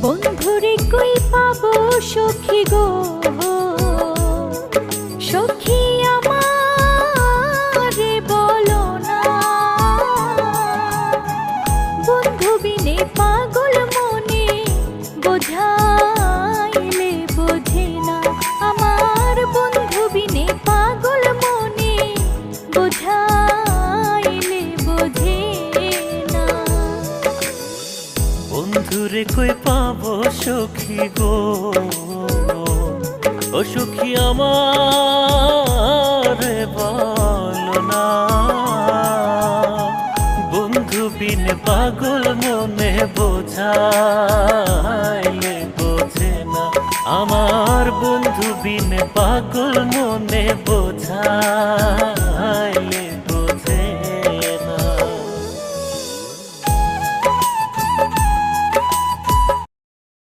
বন্ধুরে কই পাবো সখী গো, সখী আমারে বলো না। বন্ধু বিনে পাগল মনে বোঝাইলে বোঝে না। আমার বন্ধু বিনে পাগল মনে বোঝাইলে বোঝে না। বন্ধুরে কই পাবো সখী গো, ও সখী আমারে বলো না। বন্ধু বিনে পাগল মনে বোঝাইলে বোঝে না। আমার বন্ধু বিনে পাগল মনে বোঝায়